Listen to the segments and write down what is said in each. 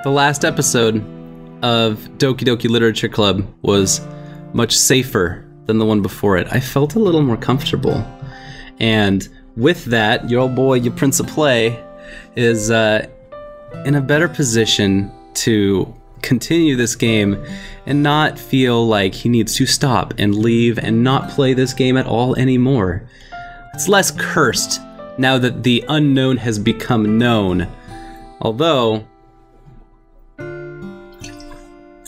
the last episode of Doki Doki Literature Club was much safer than the one before it. I felt a little more comfortable. And with that, your old boy, your Prince of Play, is in a better position to continue this game and not feel like he needs to stop and leave and not play this game at all anymore. It's less cursed now that the unknown has become known. Although,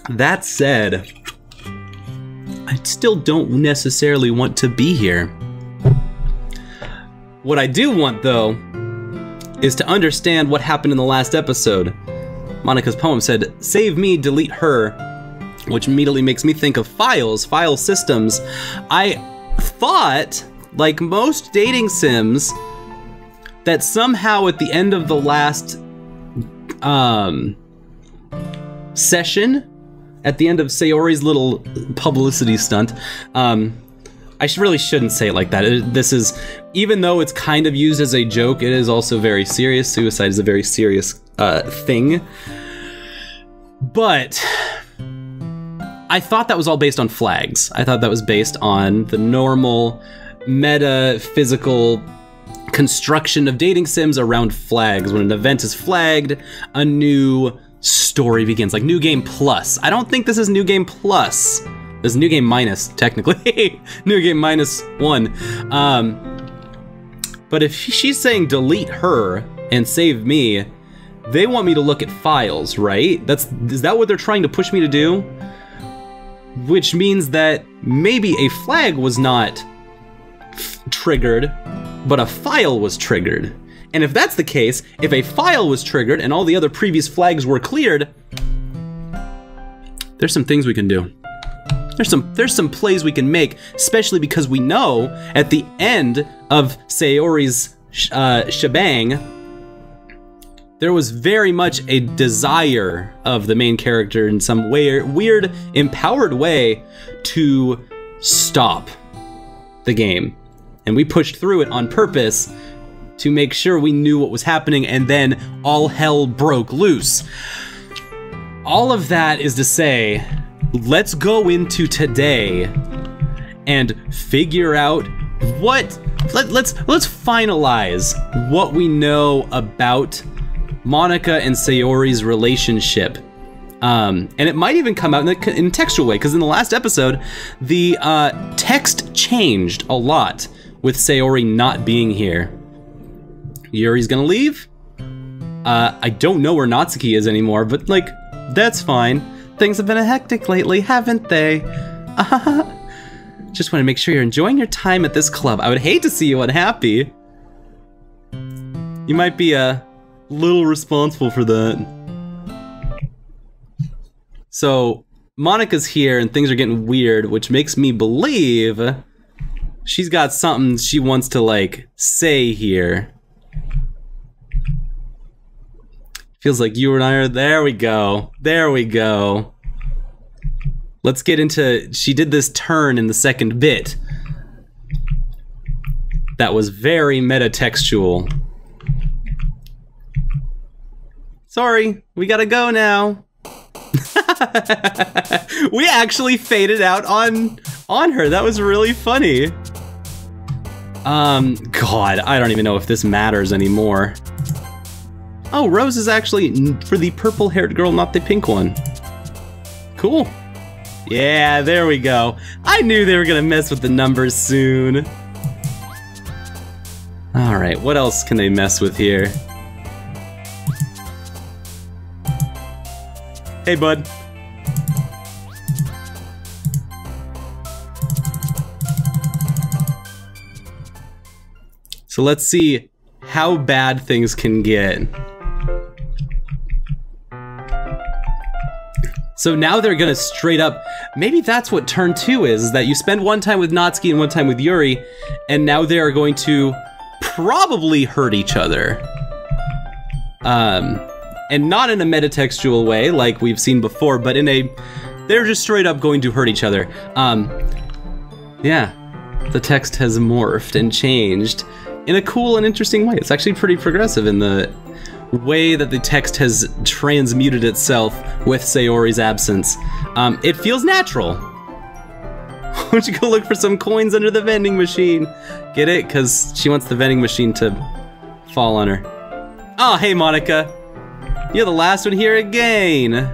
that said, I still don't necessarily want to be here. What I do want, though, is to understand what happened in the last episode. Monika's poem said, "Save me, delete her," which immediately makes me think of files, file systems. I thought, like most dating sims, that somehow at the end of the last session, at the end of Sayori's little publicity stunt, I really shouldn't say it like that. This is, even though it's kind of used as a joke, it is also very serious. Suicide is a very serious thing. But I thought that was all based on flags. I thought that was based on the normal meta-physical construction of dating sims around flags. When an event is flagged, a new story begins, like New Game Plus. I don't think this is New Game Plus. This is New Game Minus, technically. New Game Minus 1. But if she's saying delete her and save me, they want me to look at files, right? Is that what they're trying to push me to do? Which means that maybe a flag was not triggered, but a file was triggered. And if that's the case, if a file was triggered and all the other previous flags were cleared, there's some things we can do. There's some plays we can make, especially because we know at the end of Sayori's shebang, there was very much a desire of the main character in some weird, empowered way to stop the game. And we pushed through it on purpose to make sure we knew what was happening, and then all hell broke loose. All of that is to say, let's go into today and figure out let's finalize what we know about Monika and Sayori's relationship. And it might even come out in a textual way, because in the last episode, the text changed a lot with Sayori not being here. Yuri's gonna leave? I don't know where Natsuki is anymore, but like, that's fine. Things have been hectic lately, haven't they? Just want to make sure you're enjoying your time at this club. I would hate to see you unhappy. You might be a little responsible for that. So, Monika's here and things are getting weird, which makes me believe she's got something she wants to, like, say here. Feels like you and I are, there we go. There we go. Let's get into, she did this turn in the second bit. That was very metatextual. Sorry, we gotta go now. We actually faded out on her. That was really funny. God, I don't even know if this matters anymore. Oh, Rose is actually for the purple-haired girl, not the pink one. Cool. Yeah, there we go. I knew they were gonna mess with the numbers soon. Alright, what else can they mess with here? Hey, bud. So let's see how bad things can get. So now they're gonna straight up, maybe that's what turn 2 is that you spend one time with Natsuki and one time with Yuri, and now they are going to probably hurt each other. And not in a metatextual way like we've seen before, but in a, they're just straight up going to hurt each other. Yeah, the text has morphed and changed in a cool and interesting way. It's actually pretty progressive in the way that the text has transmuted itself with Sayori's absence, it feels natural. Why don't you go look for some coins under the vending machine? Get it? Because she wants the vending machine to fall on her. Oh, hey, Monica. You're the last one here again.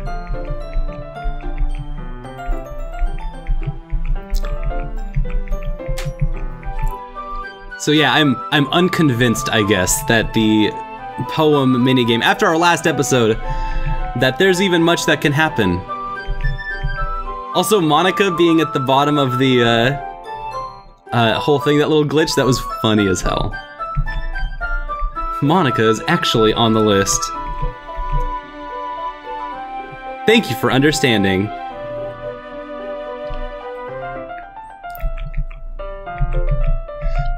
So yeah, I'm unconvinced, I guess, that the poem minigame, after our last episode, that there's even much that can happen. Also, Monica being at the bottom of the whole thing, that little glitch, that was funny as hell. Monica is actually on the list. Thank you for understanding.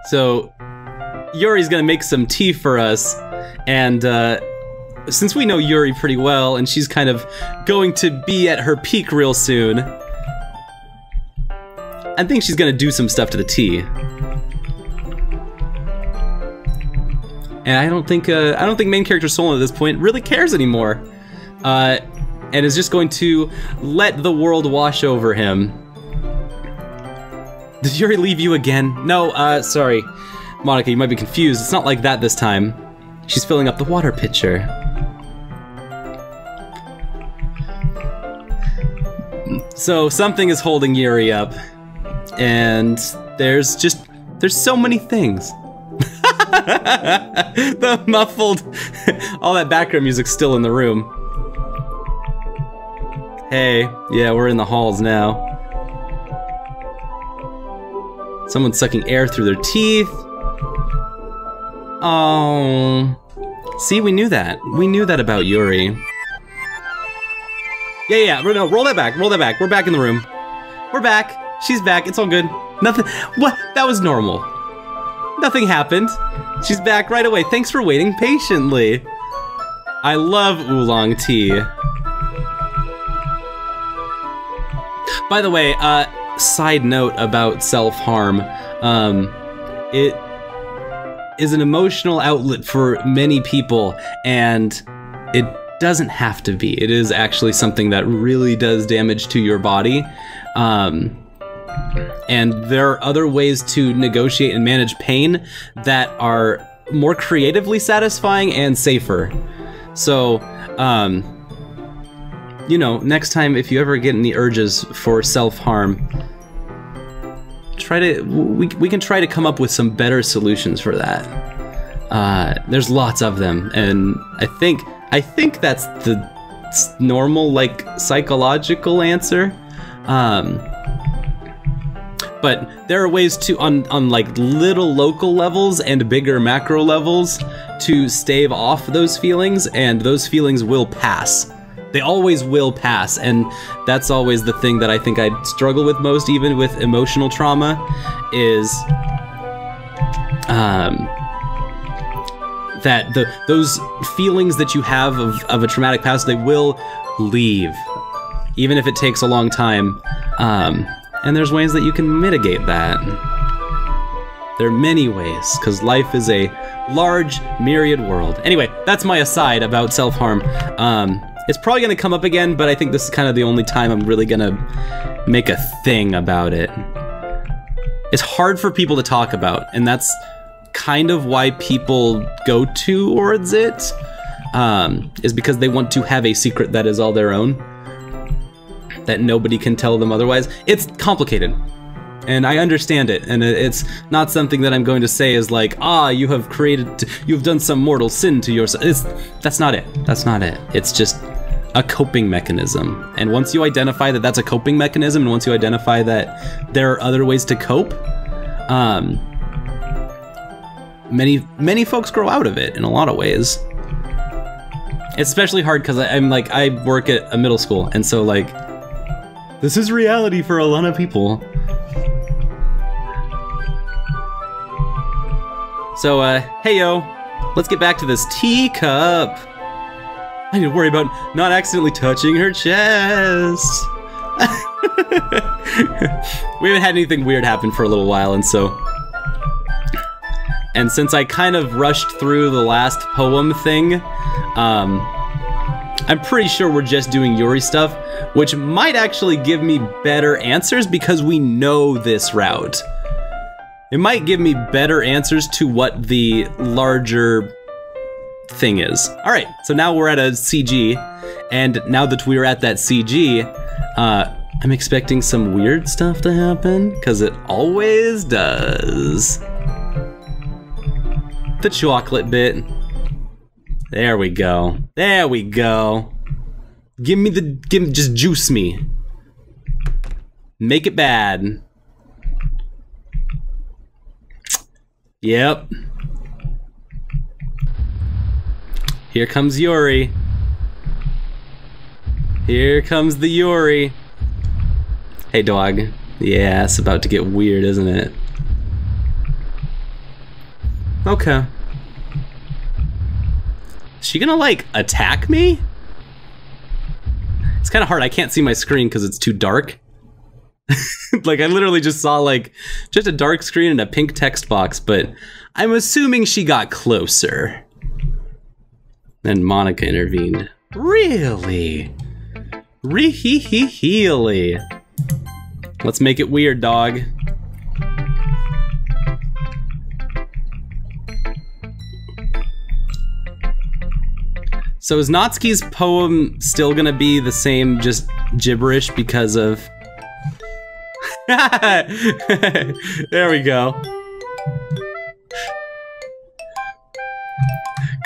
So, Yuri's gonna make some tea for us, and since we know Yuri pretty well, and she's kind of going to be at her peak real soon, I think she's gonna do some stuff to the tea. And I don't think main character Solon at this point really cares anymore, and is just going to let the world wash over him. Did Yuri leave you again? No, sorry. Monica, you might be confused. It's not like that this time. She's filling up the water pitcher. So something is holding Yuri up. And there's so many things. The muffled, all that background music's still in the room. Hey, yeah, we're in the halls now. Someone's sucking air through their teeth. Oh. See, we knew that. We knew that about Yuri. Yeah, no, roll that back, roll that back. We're back in the room. We're back. She's back, it's all good. Nothing, what? That was normal. Nothing happened. She's back right away. Thanks for waiting patiently. I love oolong tea. By the way, side note about self-harm, it is an emotional outlet for many people, and it doesn't have to be. It is actually something that really does damage to your body, and there are other ways to negotiate and manage pain that are more creatively satisfying and safer. So, you know, next time if you ever get any urges for self-harm, we can try to come up with some better solutions for that. There's lots of them, and I think that's the normal, like, psychological answer. But there are ways to, on like little local levels and bigger macro levels, to stave off those feelings, and those feelings will pass. They always will pass, and that's always the thing that I think I struggle with most, even with emotional trauma, is that those feelings that you have of a traumatic past, they will leave, even if it takes a long time. And there's ways that you can mitigate that. There are many ways, because life is a large, myriad world. Anyway, that's my aside about self-harm. It's probably gonna come up again, but I think this is kind of the only time I'm really gonna make a thing about it. It's hard for people to talk about, and that's kind of why people go towards it, is because they want to have a secret that is all their own, that nobody can tell them otherwise. It's complicated, and I understand it, and it's not something that I'm going to say is like, you have done some mortal sin to yourself. That's not it. That's not it. It's just a coping mechanism. And once you identify that that's a coping mechanism, and once you identify that there are other ways to cope, many folks grow out of it in a lot of ways. It's especially hard because I work at a middle school, and so like, this is reality for a lot of people. So, hey yo, let's get back to this teacup. I need to worry about not accidentally touching her chest. We haven't had anything weird happen for a little while, and so... And since I kind of rushed through the last poem thing, I'm pretty sure we're just doing Yuri stuff, which might actually give me better answers because we know this route. It might give me better answers to what the larger thing is. All right, so now we're at a CG, and now that we're at that CG, I'm expecting some weird stuff to happen, because it always does. The chocolate bit. There we go. There we go. Just juice me. Make it bad. Yep. Here comes Yuri. Here comes the Yuri. Hey, dog. Yeah, it's about to get weird, isn't it? Okay. Is she gonna, like, attack me? It's kind of hard. I can't see my screen because it's too dark. Like, I literally just saw, like, just a dark screen and a pink text box, but I'm assuming she got closer. Then Monica intervened. Really? Really? Let's make it weird, dog. So is Natsuki's poem still gonna be the same, just gibberish because of... There we go.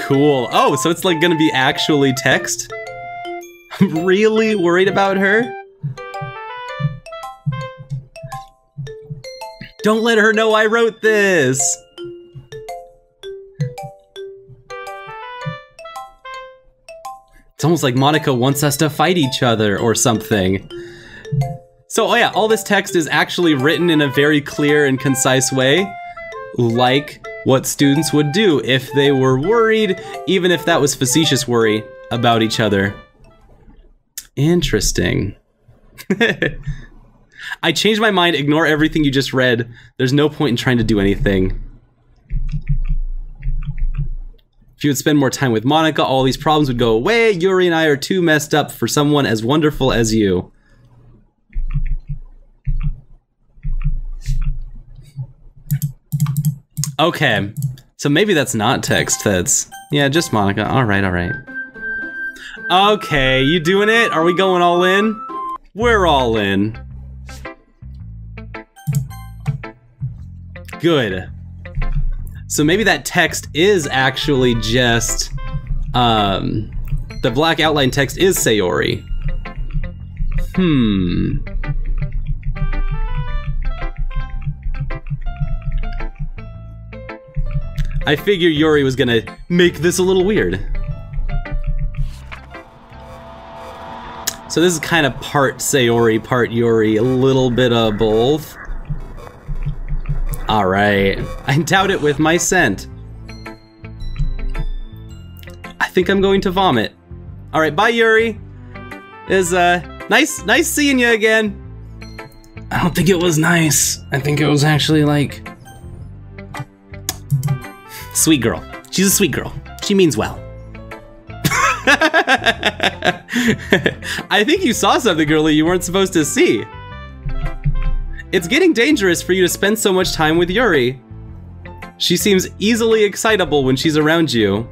Cool. Oh, so it's like gonna be actually text? I'm really worried about her. Don't let her know I wrote this! It's almost like Monica wants us to fight each other or something. So, oh yeah, all this text is actually written in a very clear and concise way, like what students would do if they were worried, even if that was facetious worry, about each other. Interesting. I changed my mind, ignore everything you just read. There's no point in trying to do anything. If you would spend more time with Monica, all these problems would go away. Yuri and I are too messed up for someone as wonderful as you. Okay, so maybe that's not text, that's... Yeah, just Monica. Alright, alright. Okay, you doing it? Are we going all in? We're all in. Good. So maybe that text is actually just, the black outline text is Sayori. I figure Yuri was gonna make this a little weird. So this is kind of part Sayori, part Yuri, a little bit of both. Alright, I doubt it with my scent. I think I'm going to vomit. Alright, bye Yuri. It's nice seeing you again. I don't think it was nice. I think it was actually like... Sweet girl. She's a sweet girl. She means well. I think you saw something, girlie, you weren't supposed to see. It's getting dangerous for you to spend so much time with Yuri. She seems easily excitable when she's around you.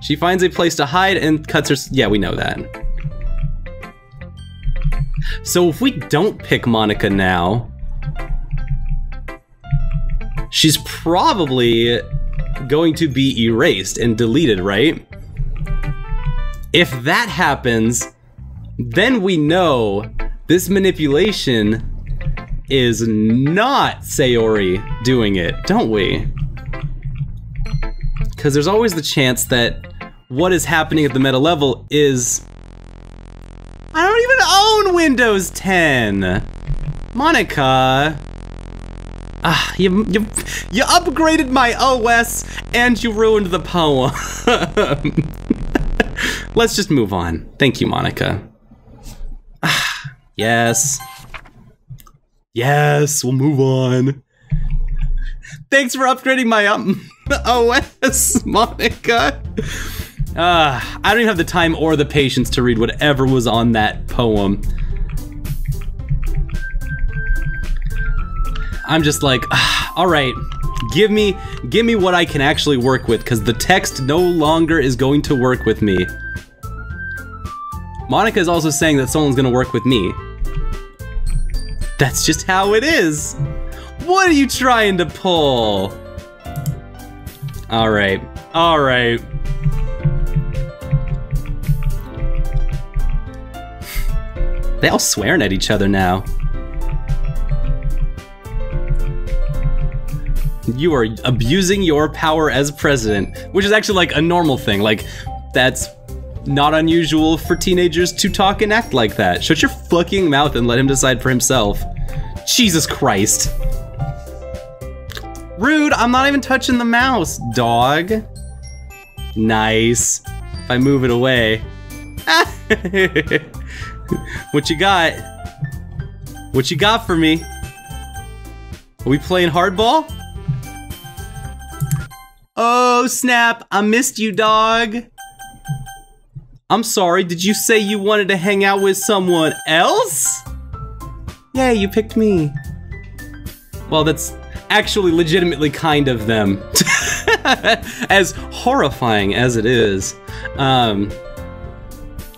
She finds a place to hide and cuts her... Yeah, we know that. So if we don't pick Monica now, she's probably going to be erased and deleted, right? If that happens, then we know this manipulation is not Sayori doing it, don't we? Because there's always the chance that what is happening at the meta level is... I don't even own Windows 10! Monica... you upgraded my OS and you ruined the poem. Let's just move on. Thank you, Monica. Yes. Yes, we'll move on. Thanks for upgrading my OS, Monica. I don't even have the time or the patience to read whatever was on that poem. I'm just like, all right, give me what I can actually work with, because the text no longer is going to work with me. Monica is also saying that someone's gonna work with me. That's just how it is. What are you trying to pull? All right, all right. They all swearing at each other now. You are abusing your power as president, which is actually like a normal thing. Like, that's not unusual for teenagers to talk and act like that. Shut your fucking mouth and let him decide for himself. Jesus Christ. Rude, I'm not even touching the mouse, dog. Nice. If I move it away. What you got? What you got for me? Are we playing hardball? Oh snap, I missed you, dog. I'm sorry, did you say you wanted to hang out with someone else? Yeah, you picked me. Well, that's actually legitimately kind of them. As horrifying as it is. I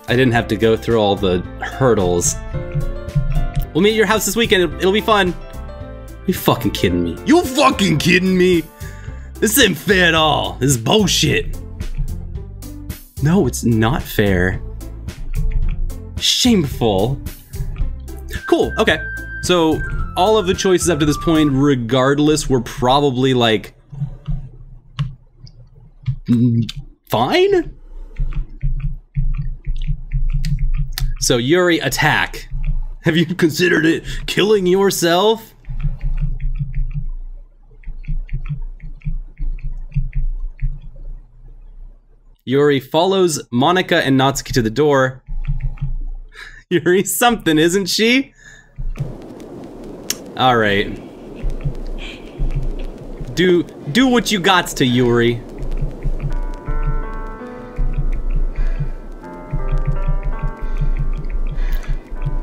didn't have to go through all the hurdles. We'll meet at your house this weekend, it'll be fun. Are you fucking kidding me? You fucking kidding me? This isn't fair at all. This is bullshit. No, it's not fair. Shameful. Cool, okay. So, all of the choices up to this point, regardless, were probably, like... fine? So, Yuri, attack. Have you considered it killing yourself? Yuri follows Monica and Natsuki to the door. Yuri's something, isn't she? Alright. Do what you gots to, Yuri.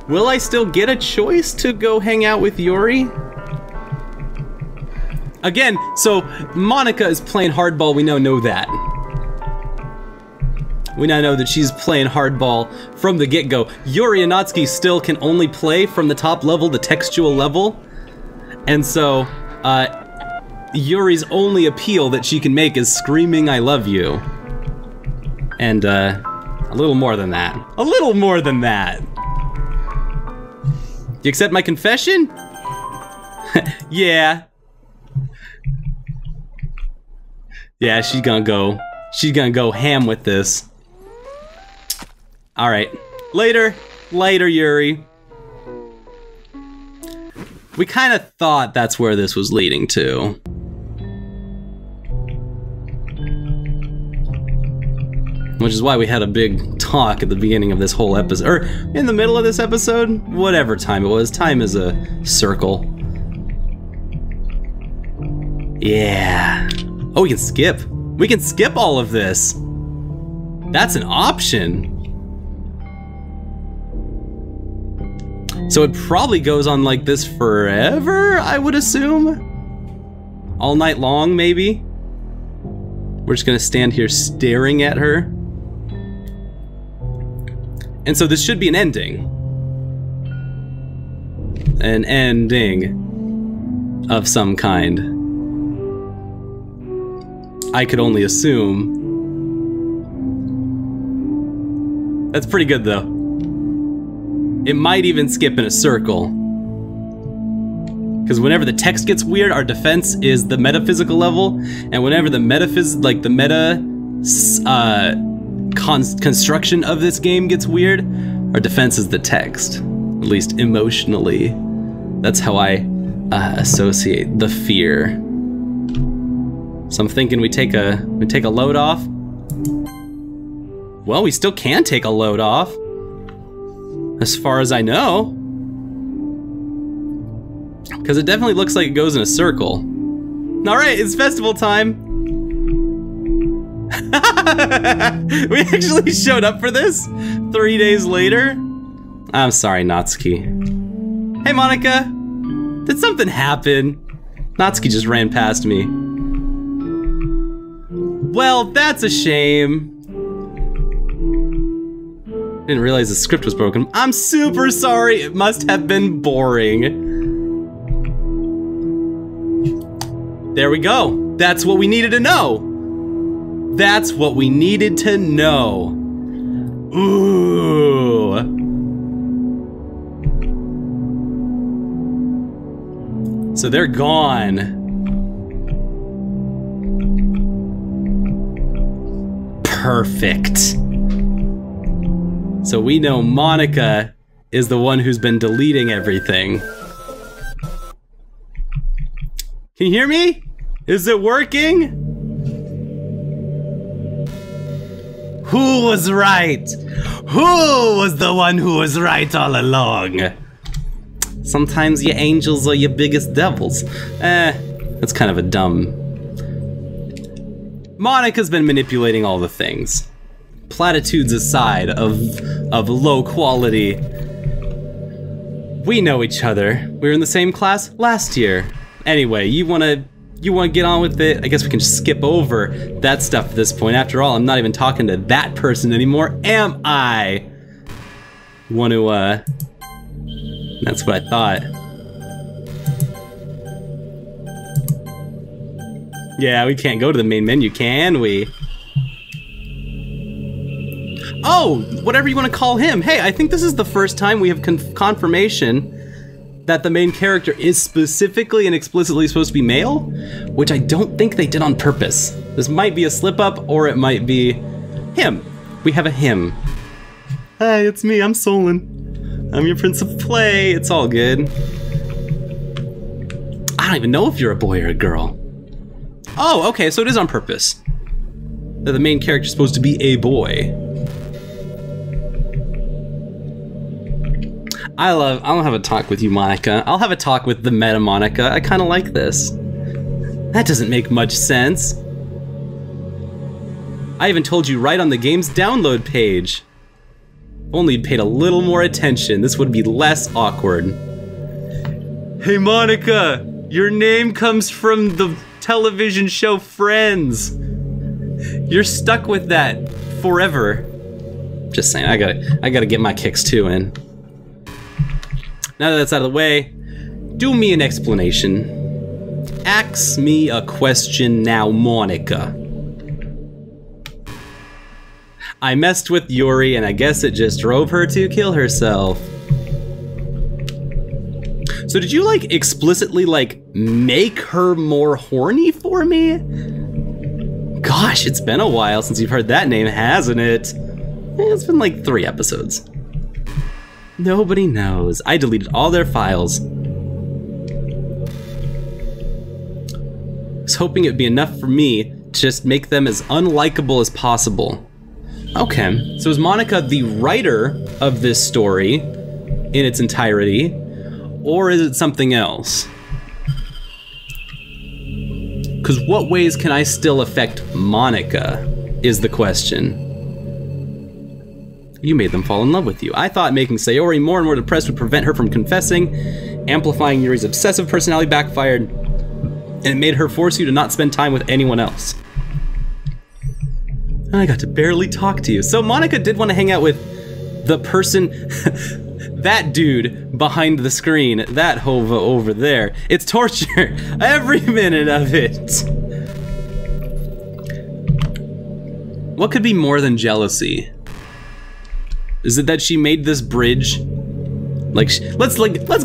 Will I still get a choice to go hang out with Yuri? Again, so Monica is playing hardball, we now know that. We now know that she's playing hardball from the get-go. Yuri and Natsuki still can only play from the top level, the textual level. And so, Yuri's only appeal that she can make is screaming, "I love you." And, a little more than that. A little more than that. You accept my confession? Yeah. Yeah, she's gonna go ham with this. Alright. Later, Yuri. We kind of thought that's where this was leading to. Which is why we had a big talk at the beginning of this whole episode. Or in the middle of this episode? Whatever time it was. Time is a circle. Yeah. Oh, we can skip. We can skip all of this. That's an option. So it probably goes on like this forever, I would assume? All night long, maybe? We're just gonna stand here staring at her. And so this should be an ending. An ending of some kind. I could only assume. That's pretty good though. It might even skip in a circle. Because whenever the text gets weird, our defense is the metaphysical level, and whenever the construction of this game gets weird, our defense is the text. At least emotionally. That's how I associate the fear. So I'm thinking we take a load off. Well, we still can take a load off. As far as I know. Because it definitely looks like it goes in a circle. Alright, it's festival time. We actually showed up for this 3 days later. I'm sorry, Natsuki. Hey, Monica. Did something happen? Natsuki just ran past me. Well, that's a shame. Didn't realize the script was broken. I'm super sorry. It must have been boring. There we go. That's what we needed to know. That's what we needed to know. Ooh. So they're gone. Perfect. So we know Monica is the one who's been deleting everything. Can you hear me? Is it working? Who was right? Who was the one who was right all along? Sometimes your angels are your biggest devils. That's kind of a dumb... Monica's been manipulating all the things. Platitudes aside of low quality. We know each other. We were in the same class last year. Anyway, you wanna get on with it? I guess we can just skip over that stuff at this point. After all, I'm not even talking to that person anymore, am I? That's what I thought. Yeah, we can't go to the main menu, can we? Oh, whatever you want to call him. Hey, I think this is the first time we have confirmation that the main character is specifically and explicitly supposed to be male, which I don't think they did on purpose. This might be a slip-up, or it might be him. We have a him. Hi, it's me, I'm Solon. I'm your prince of play, it's all good. I don't even know if you're a boy or a girl. Oh, okay, so it is on purpose. That the main character is supposed to be a boy. I'll have a talk with you, Monica. I'll have a talk with the meta Monica. I kinda like this. That doesn't make much sense. I even told you right on the game's download page. If only you'd paid a little more attention, this would be less awkward. Hey Monica, your name comes from the television show Friends. You're stuck with that forever. Just saying, I gotta get my kicks too in. Now that that's out of the way, do me an explanation. Ask me a question now, Monica. I messed with Yuri and I guess it just drove her to kill herself. So did you like explicitly like make her more horny for me? Gosh, it's been a while since you've heard that name, hasn't it? It's been like 3 episodes. Nobody knows. I deleted all their files. I was hoping it would be enough for me to just make them as unlikable as possible. Okay, so is Monica the writer of this story in its entirety, or is it something else? Because what ways can I still affect Monica, is the question. You made them fall in love with you. I thought making Sayori more and more depressed would prevent her from confessing. Amplifying Yuri's obsessive personality backfired, and it made her force you to not spend time with anyone else. I got to barely talk to you. So Monica did want to hang out with the person, that dude behind the screen, that hova over there. It's torture, every minute of it. What could be more than jealousy? Is it that she made this bridge? Let's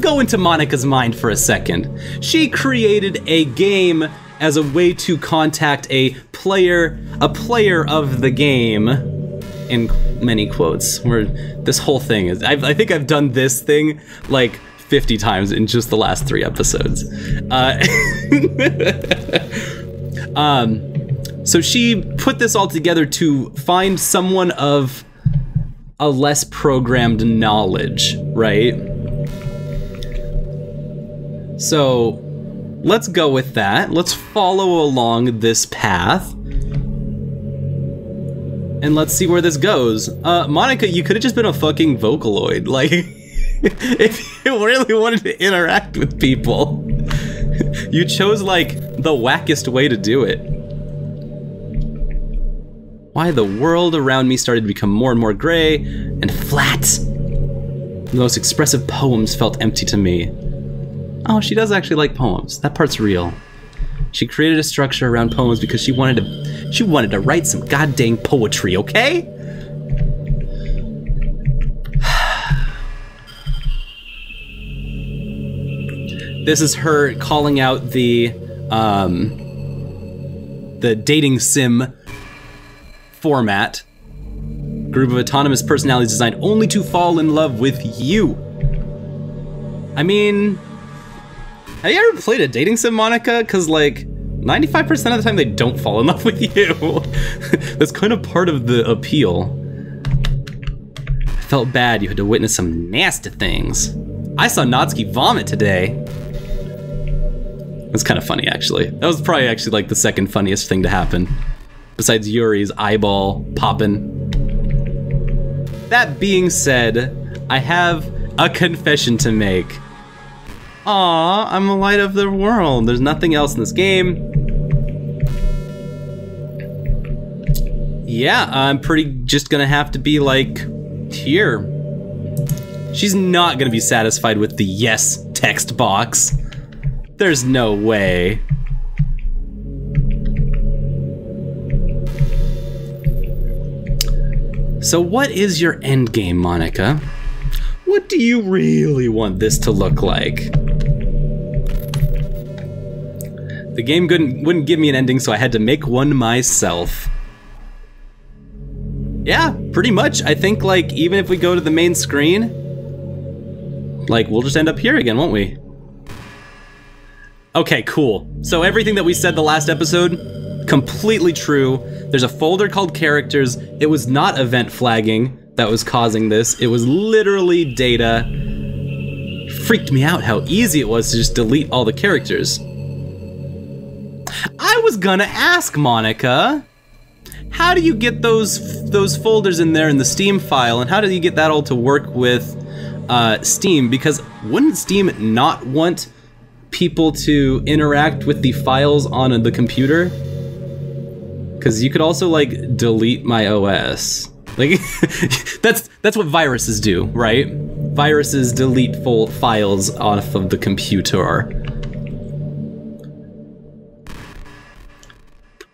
go into Monica's mind for a second. She created a game as a way to contact a player of the game, in many quotes, where this whole thing is, I think I've done this thing like 50 times in just the last 3 episodes. So she put this all together to find someone of a less programmed knowledge, right? So let's go with that. Let's follow along this path. And let's see where this goes. Monica, you could have just been a fucking Vocaloid. Like, if you really wanted to interact with people, you chose, like, the wackest way to do it. Why the world around me started to become more and more gray and flat. The most expressive poems felt empty to me. Oh, she does actually like poems. That part's real. She created a structure around poems because she wanted to write some goddamn poetry, okay? This is her calling out the dating sim format. Group of autonomous personalities designed only to fall in love with you. I mean, have you ever played a dating sim, Monica? Because, like, 95% of the time they don't fall in love with you. That's kind of part of the appeal. I felt bad you had to witness some nasty things. I saw 𝔡𝔬𝔨𝔦𝔡𝔬𝔨𝔦𝔡𝔬𝔨𝔦𝔡𝔬𝔨𝔦𝔡𝔬𝔨𝔦 actually. That's kind of funny, actually. That was probably actually, like, the second funniest thing to happen. Besides Yuri's eyeball popping. That being said, I have a confession to make. Aw, I'm the light of the world. There's nothing else in this game. Yeah, I'm pretty just gonna have to be like, here. She's not gonna be satisfied with the yes text box. There's no way. So what is your end game, Monica? What do you really want this to look like? The game wouldn't give me an ending, so I had to make one myself. Yeah, pretty much. I think, like, even if we go to the main screen, like, we'll just end up here again, won't we? Okay, cool. So everything that we said the last episode, completely true. There's a folder called characters. It was not event flagging that was causing this. It was literally data. Freaked me out how easy it was to just delete all the characters. I was gonna ask, Monica, how do you get those folders in there in the Steam file, and how do you get that all to work with Steam? Because wouldn't Steam not want people to interact with the files on the computer? Because you could also, like, delete my OS. Like, that's what viruses do, right? Viruses delete full files off of the computer.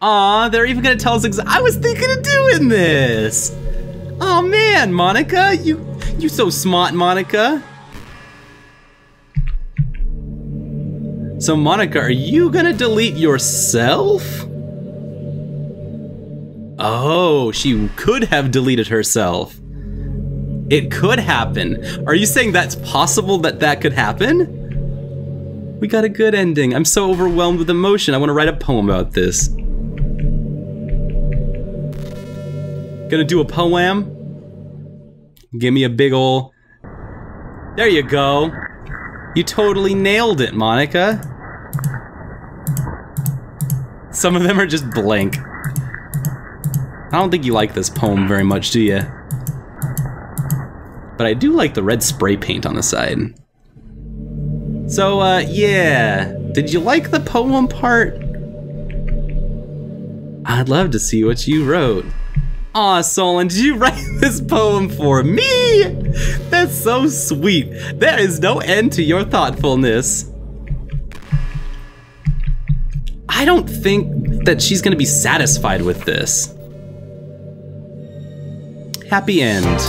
Aw, they're even gonna tell us I was thinking of doing this! Oh man, Monica, you so smart, Monica. So Monica, are you gonna delete yourself? Oh, she could have deleted herself. It could happen. Are you saying that's possible that could happen? We got a good ending. I'm so overwhelmed with emotion. I want to write a poem about this. Gonna do a poem? Give me a big ol'... There you go. You totally nailed it, Monica. Some of them are just blank. I don't think you like this poem very much, do you? But I do like the red spray paint on the side. So, yeah. Did you like the poem part? I'd love to see what you wrote. Aw, Solon, did you write this poem for me? That's so sweet. There is no end to your thoughtfulness. I don't think that she's gonna be satisfied with this. Happy end.